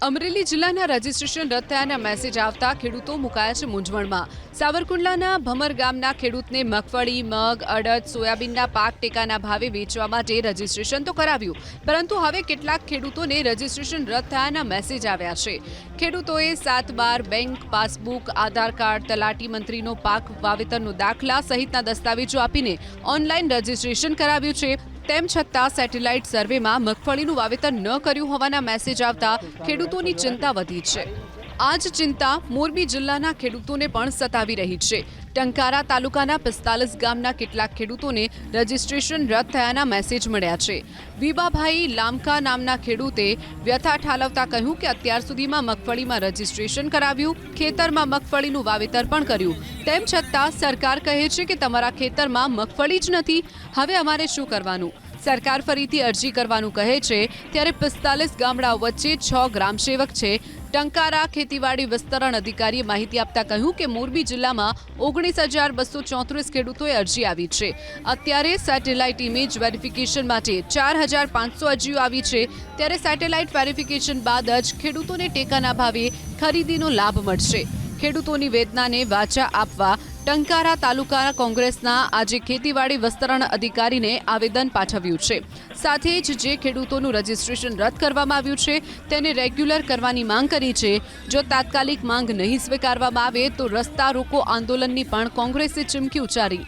અમરેલી જિલ્લાના રજીસ્ટ્રેશન રદ થયાના મેસેજ આવતા ખેડૂતો મુકાયા છે મૂંઝવણમાં। સાવરકુંડલાના ભમર ગામના ખેડૂતને મગફળી, મગ, અડદ, સોયાબીનના પાક ટેકાના ભાવે વેચવા માટે રજીસ્ટ્રેશન તો કરાવ્યું, પરંતુ હવે કેટલાક ખેડૂતોને રજીસ્ટ્રેશન રદ થયાના મેસેજ આવ્યા છે। ખેડૂતોએ 7/12 બેંક પાસબુક, આધાર કાર્ડ, તલાટી મંત્રીનો પાક વાવેતરનો દાખલા સહિતના દસ્તાવેજો આપીને ઓનલાઈન રજીસ્ટ્રેશન કરાવ્યું છે। તેમ છતાં સેટેલાઇટ સર્વેમાં મગફળીનું વાવેતર ન કર્યું હોવાના મેસેજ આવતા ખેડૂતોની ચિંતા વધી છે। આ જ ચિંતા મોરબી જિલ્લાના ખેડૂતોને પણ સતાવી રહી છે। ટંકારા તાલુકાના 45 ગામના કેટલાક ખેડૂતોને રજીસ્ટ્રેશન રદ થયાના મેસેજ મળ્યા છે। વિબાભાઈ લામકા નામના ખેડૂતે વ્યથા ઠાલવતા કહ્યું કે અત્યાર સુધીમાં મગફળીમાં રજીસ્ટ્રેશન કરાવ્યું, ખેતરમાં મગફળીનું વાવેતર પણ કર્યું, તેમ છતાં સરકાર કહે છે કે તમારા ખેતરમાં મગફળી જ નથી, હવે અમારે શું કરવાનું? સરકાર ફરીથી અરજી કરવાનું કહે છે। ત્યારે 45 ગામડાઓ વચ્ચે 6 ગ્રામસેવક છે। ટંકારા ખેતીવાડી વિસ્તરણ અધિકારીએ માહિતી આપતા કહ્યું કે મોરબી જિલ્લામાં 19,234 ખેડૂતોએ અરજી આવી છે। અત્યારે સેટેલાઇટ ઇમેજ વેરિફિકેશન માટે 4,500 અરજીઓ આવી છે। ત્યારે સેટેલાઇટ વેરિફિકેશન બાદ જ ખેડૂતોને ટેકાના ભાવે ખરીદીનો લાભ મળશે। ખેડૂતોની વેદનાને વાચા આપવા ટંકારા તાલુકા કોંગ્રેસના આજે ખેતીવાડી વિસ્તરણ અધિકારીને આવેદન પાઠવ્યું છે। સાથે જ જે ખેડૂતોનું રજીસ્ટ્રેશન રદ કરવામાં આવ્યું છે તેને રેગ્યુલર કરવાની માંગ કરી છે। જો તાત્કાલિક માંગ નહીં સ્વીકારવામાં આવે તો રસ્તા રોકો આંદોલનની પણ કોંગ્રેસે ચીમકી ઉચ્ચારી।